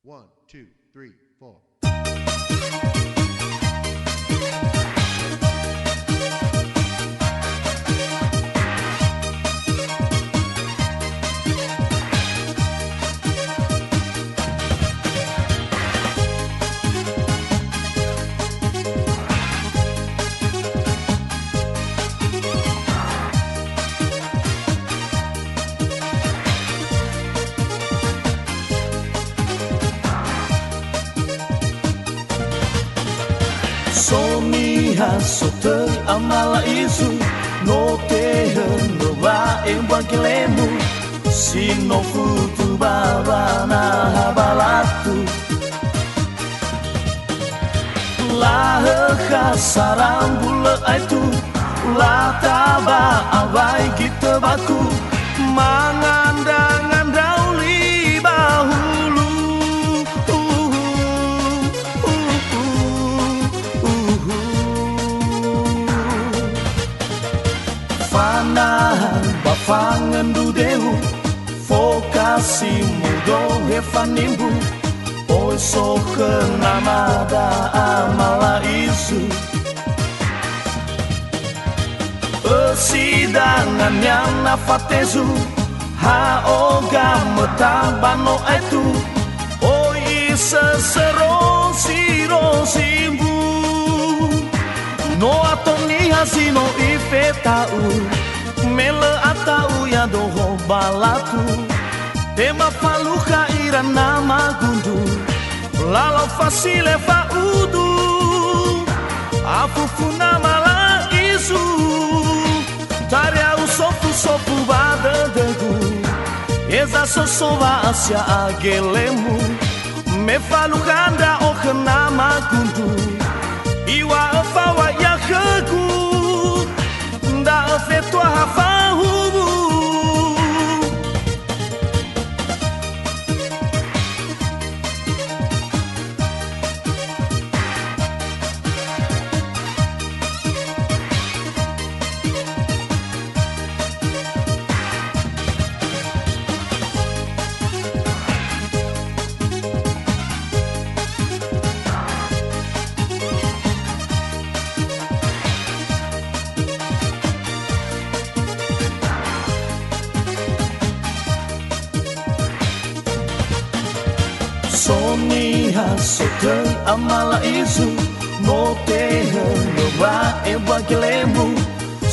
One, two, three, four. Somiha sote amala isu no te no va em banquilemu si no futu baba na habalatu la khasaram bula itu la taba awai kita baku mangandang dauli bahulu bafangan du dehu fokasi mudo hefanimbu oi so kenamada amala isu persidangan yang nafatezu ha oga metabano itu oi sesero siro simbu no atoni hasino ifetau mele atau ya doho balatu tema faluka ira nama gundu lalau fasile faudu afufuna mala isu taria usofu sofu badadegu eza sosova asya agelemu me falukanda o nama gundu iwa afawa ya khegu da afeto a fahubu Somiha sote amala isu no te no va e banquilemu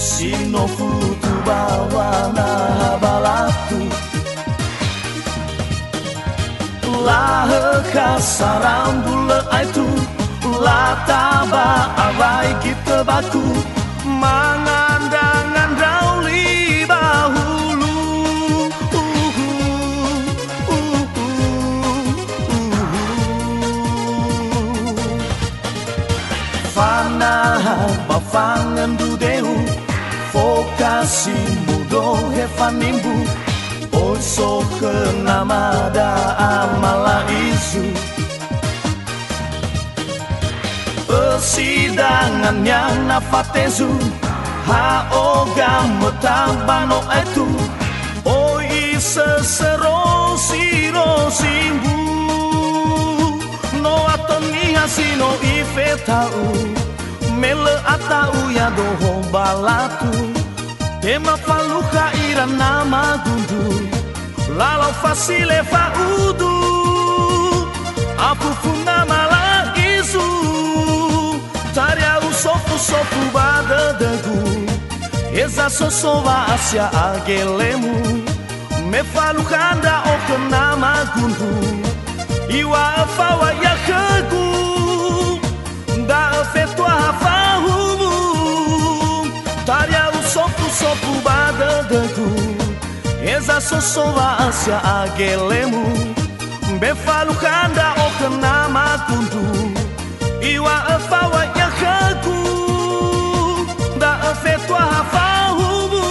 si no futu bawa na balatu la khasaram bula itu la taba awai kita baku mangandang dauli bahulu bafangan du dehu fokasi mudo hefanimbu oi so kenamada amala isu persidangan yang nafatezu ha oga metabano itu oi sesero siro simbu no atoni hasino ifetau mele atau ya doho balatu tema faluka ira nama gundu lalau fasile faudu afufuna mala isu taria usofu sofu badadegu eza sosova asya agelemu me falukanda o nama gundu iwa afawa ya khegu da afeto a fahubu taria usofu sofu badadegu eza sosova asya agelemu befalukanda o nama kundu iwa afawa ya khegu da afeto a fahubu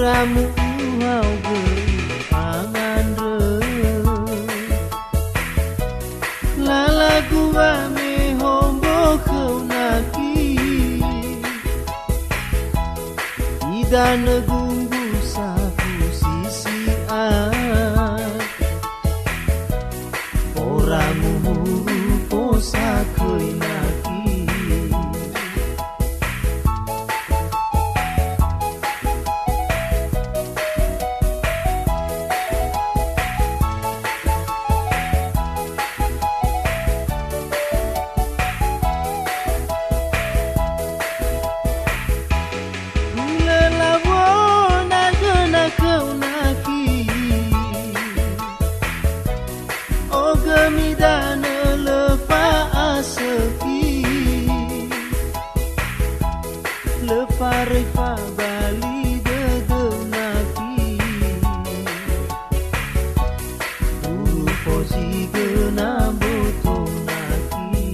Uramu hau pangan lala gua me hombo kau naki idan gunggu sapu sisi oramu huru posa koi naki Gemidana lepa aseki lepa repa bali dedenaki uru posi gena botonaki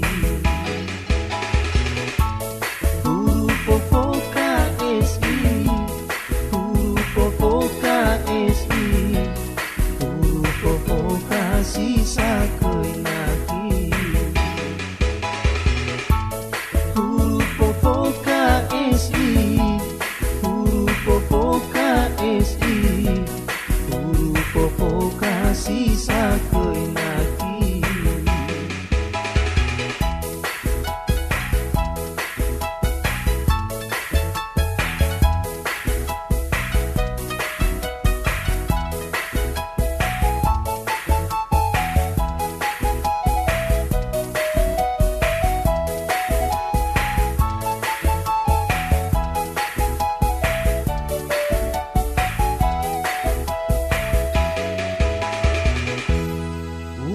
uru popoka esi uru popoka esi uru popoka sisa koi naki huru popoka esi huru popoka esi huru popoka sisa koi naki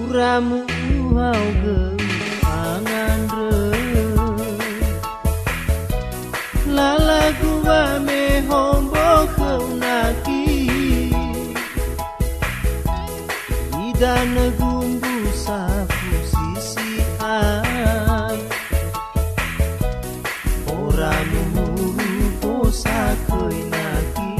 Uramu hau pangan lala gua me hombo kau naki idan gumbu sapu sisi oramu huru posa koi naki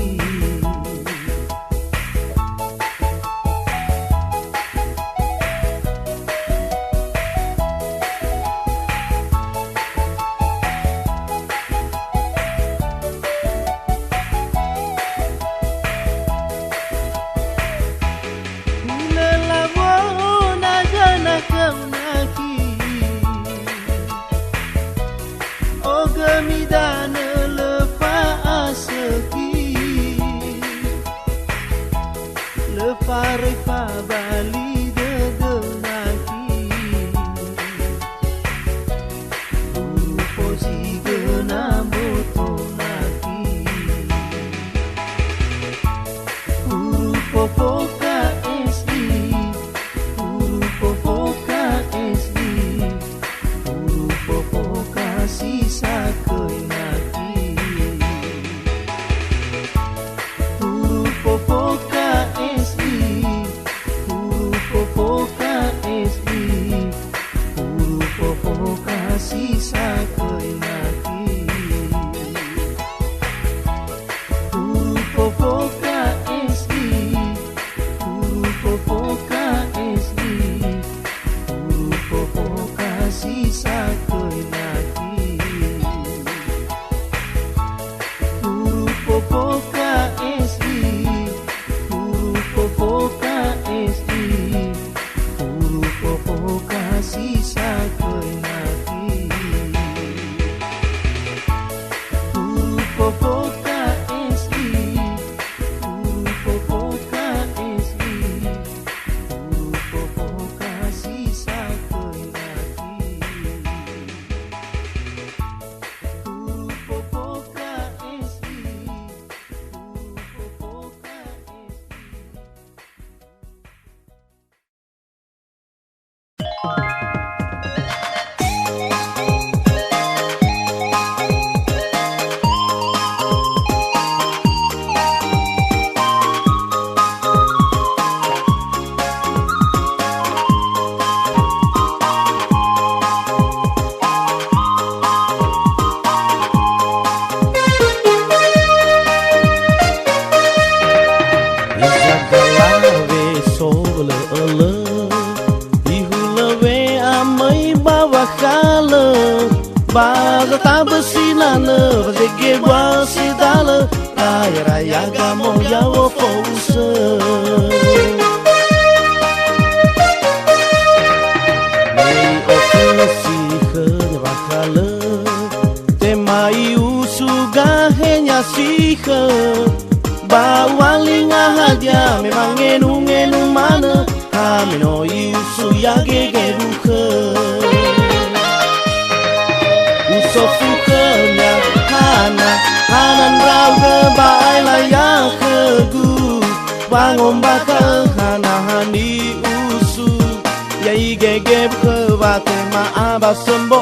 bakala baza tabasinana vazege boasidala raya raya gamoya o fousa nei ofusihanya bakala temai usuga henya siha bawalinga hadia memang ngenu mana kamino iusu ya gegeruka usofukanya hanan rauga baila ya kegu bangun bakal hanahani usu ya gegeruka bate maaba sembo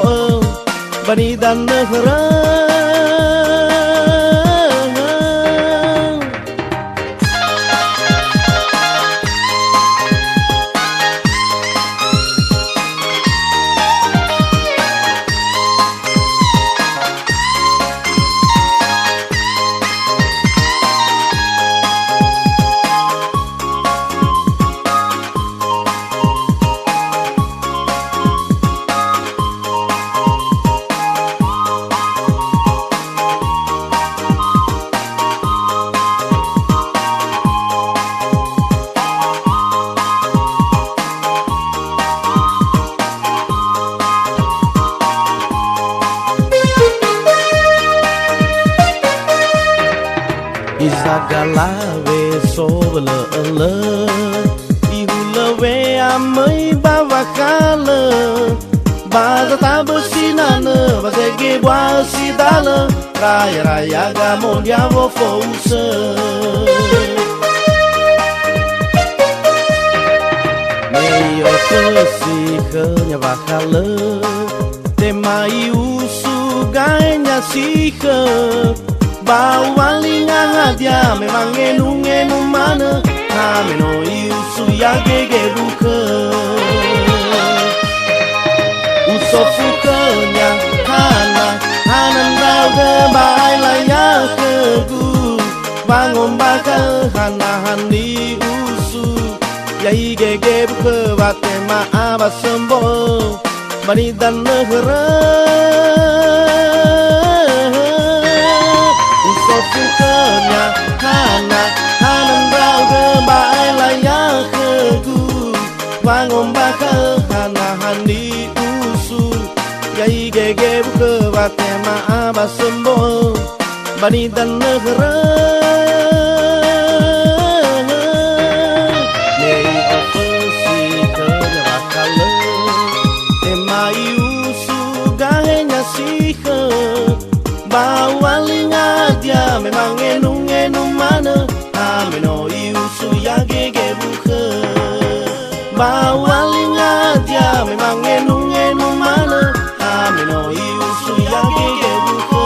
bani dan negara Izagalawe sobala ala ihulawe amai bavakala baza tabasinana bazege boasidala raya raya gamondia vo fousa meio kasihanya bakala temai usu ganha siha bawalinga hadia memang ngenu mana kamino iusu ya gegeruka usofukanya hanan rauga baila ya kegu bangun bakal hanahani usu ya gegeruka bate maaba sembo bani dan negara sofukanya hanan rauga baila ya kegu bangun bakal hanahani usu ya gegeruka bate maaba sembo bani dan negara nei ofusihanya bakala temai usu gahenya siha bawalinga dia memang ngenu mana ameno iusu ya gegeruka bawalinga dia memang ngenu mana ameno iusu ya gegeruka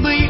Bởi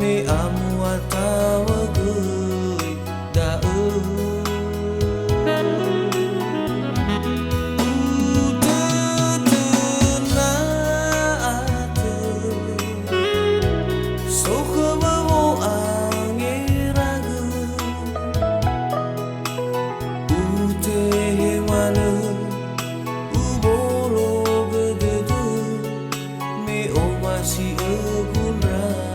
Me amu atawa gui da si aguna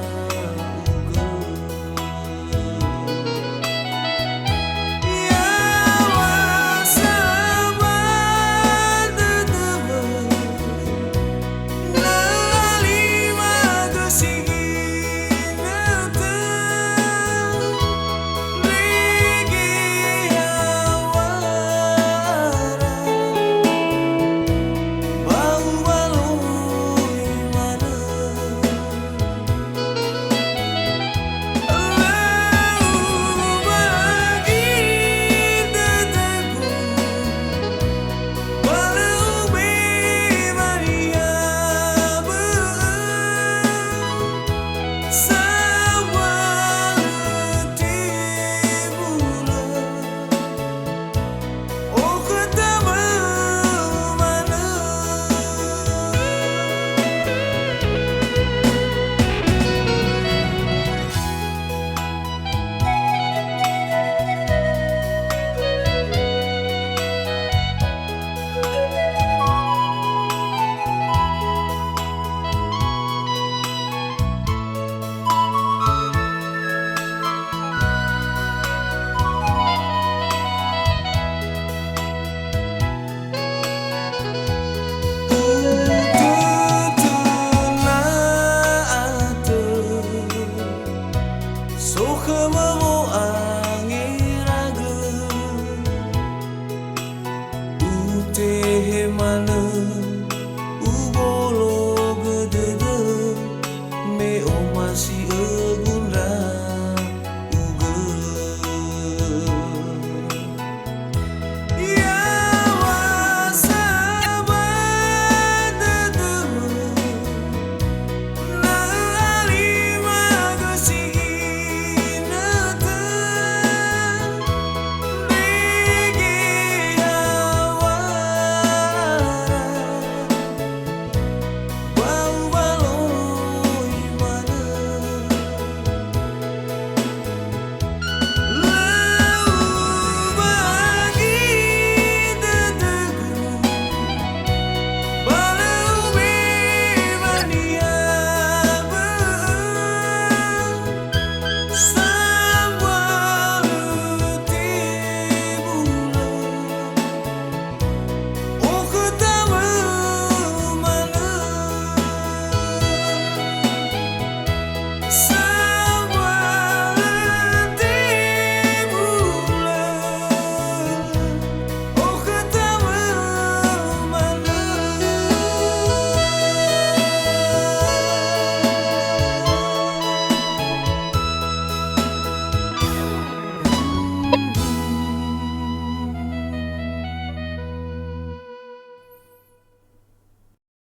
Mana